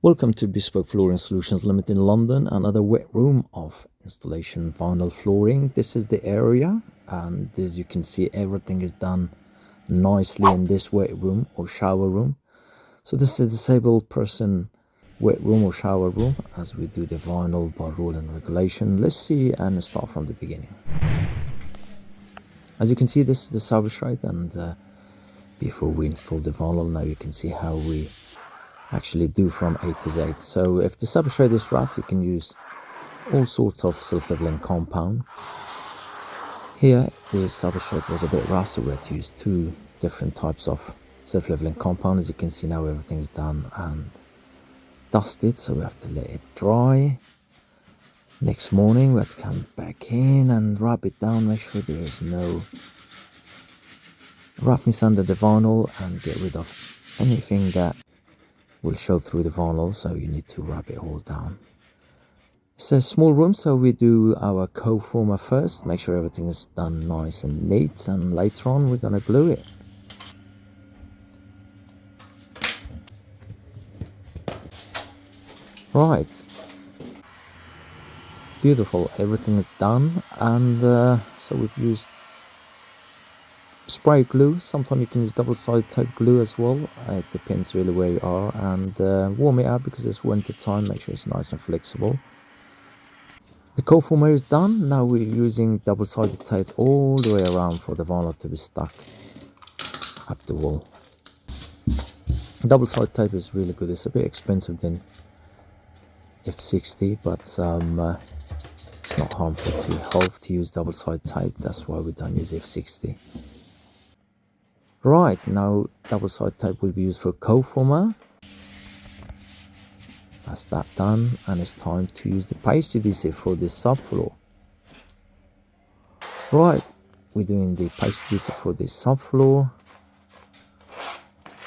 Welcome to Bespoke Flooring Solutions Limited in London, another wet room of installation vinyl flooring. This is the area, and as you can see, everything is done nicely in this wet room or shower room. So this is a disabled person wet room or shower room as we do the vinyl by rule and regulation. Let's see and start from the beginning. As you can see, this is the substrate, and before we install the vinyl, now you can see how we actually do from A to Z. So if the substrate is rough, you can use all sorts of self-leveling compound. Here the substrate was a bit rough, so we had to use two different types of self-leveling compound. As you can see now, everything is done and dusted, so we have to let it dry. Next morning we have to come back in and rub it down, make sure there is no roughness under the vinyl, and get rid of anything that will show through the vinyl, so you need to rub it all down. It's a small room, so we do our Cove former first, make sure everything is done nice and neat, and later on we're gonna glue it. Right, beautiful, everything is done, and so we've used spray glue. Sometimes you can use double-sided tape glue as well. It depends really where you are, and warm it up because it's winter time. Make sure it's nice and flexible. The Cove former is done. Now we're using double-sided tape all the way around for the vinyl to be stuck up the wall. Double-sided tape is really good. It's a bit expensive than F60, but it's not harmful to health to use double-sided tape. That's why we don't use F60. Right, now double-sided tape will be used for Cove former. That's that done, and it's time to use the paste adhesive for the subfloor. Right, we're doing the paste adhesive for the subfloor.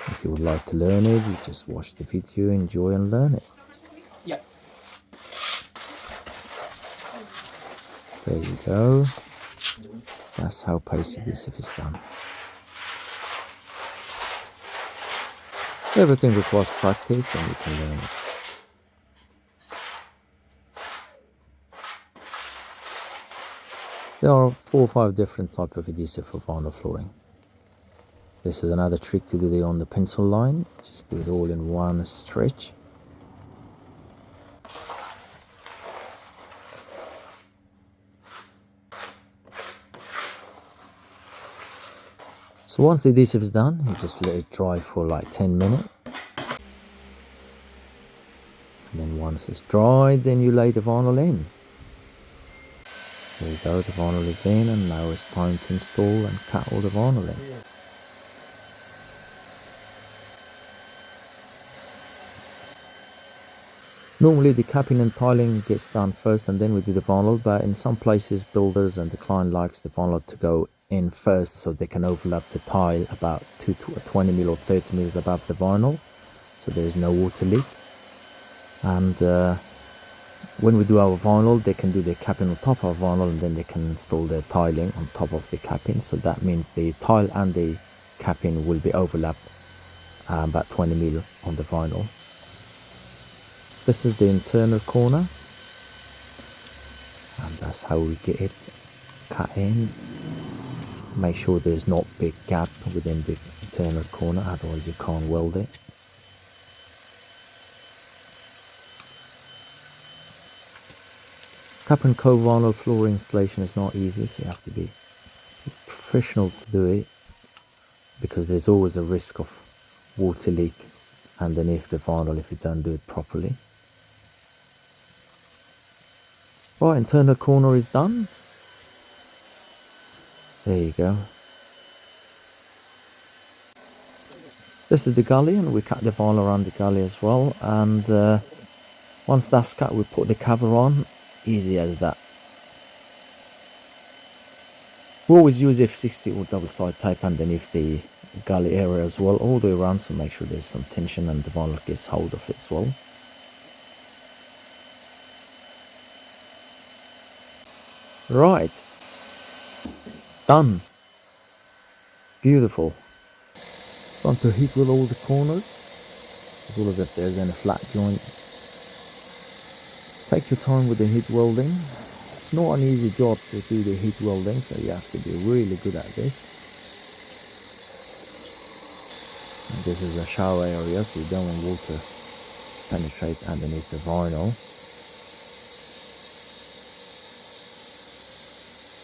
If you would like to learn it, you just watch the video, enjoy and learn it. Yeah. There you go. That's how paste adhesive is done. Everything requires practice, and you can learn it. There are 4 or 5 different types of adhesive for vinyl flooring. This is another trick to do it on the pencil line. Just do it all in one stretch. So once the adhesive is done, you just let it dry for like 10 minutes. And then once it's dried, then you lay the vinyl in. There you go, the vinyl is in, and now it's time to install and cut all the vinyl in. Normally the capping and tiling gets done first and then we do the vinyl, but in some places builders and the client likes the vinyl to go in first so they can overlap the tile about 20 mil or 30 mils above the vinyl, so there is no water leak. And when we do our vinyl, they can do the capping on top of vinyl, and then they can install the tiling on top of the capping. So that means the tile and the capping will be overlapped about 20 mil on the vinyl. This is the internal corner, and that's how we get it cut in. Make sure there's not big gap within the internal corner, otherwise you can't weld it. Cap and Cove vinyl floor installation is not easy, so you have to be professional to do it, because there's always a risk of water leak underneath the vinyl if you don't do it properly. Right, internal corner is done. There you go. This is the gully, and we cut the vinyl around the gully as well, and once that's cut we put the cover on. Easy as that. We always use F60 or double-sided tape underneath the gully area as well, all the way around, so make sure there's some tension and the vinyl gets hold of it as well. Right, done. Beautiful. It's time to heat with all the corners. as well as if there's any flat joint. Take your time with the heat welding. It's not an easy job to do the heat welding, so you have to be really good at this. And this is a shower area, so you don't want water penetrate underneath the vinyl.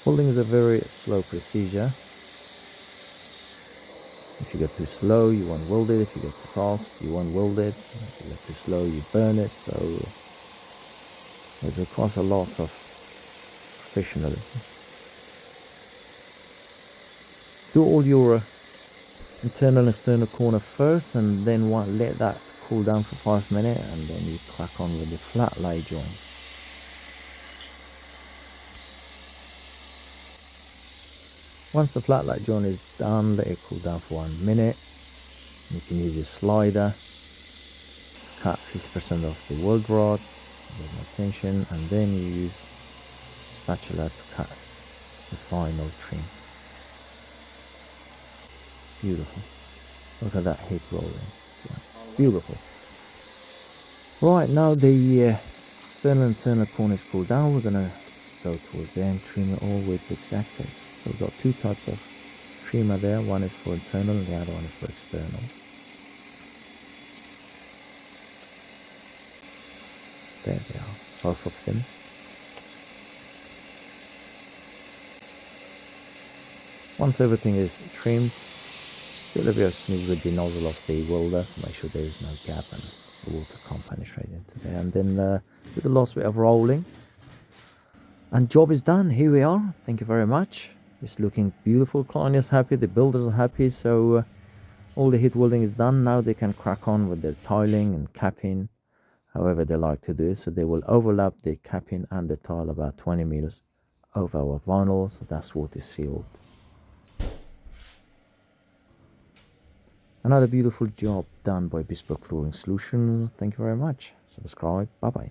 Welding is a very slow procedure. If you get too slow, you won't weld it. If you get too fast, you won't weld it. If you get too slow, you burn it. So it requires a lot of professionalism. Do all your internal and external corner first, and then let that cool down for 5 minutes, and then you crack on with the flat lay joint. Once the flat lay joint is done, let it cool down for 1 minute. You can use your slider, cut 50% of the weld rod, there's no tension, and then you use spatula to cut the final trim. Beautiful. Look at that heat rolling. Yeah, beautiful. Right, now the external and internal corners cool down. We're gonna go towards there and trim it all with X-Actors. So we've got two types of trimmer there. One is for internal and the other one is for external. There they are, both of them. Once everything is trimmed, do a little bit of smooth with the nozzle of the welder, so make sure there is no gap and the water can't penetrate into there. And then do the last bit of rolling. And job is done. Here we are. Thank you very much. It's looking beautiful. Client is happy. The builders are happy. So all the heat welding is done. Now they can crack on with their tiling and capping, however they like to do it. So they will overlap the capping and the tile about 20 mils over our vinyl. So that's what is sealed. Another beautiful job done by Bespoke Flooring Solutions. Thank you very much. Subscribe. Bye bye.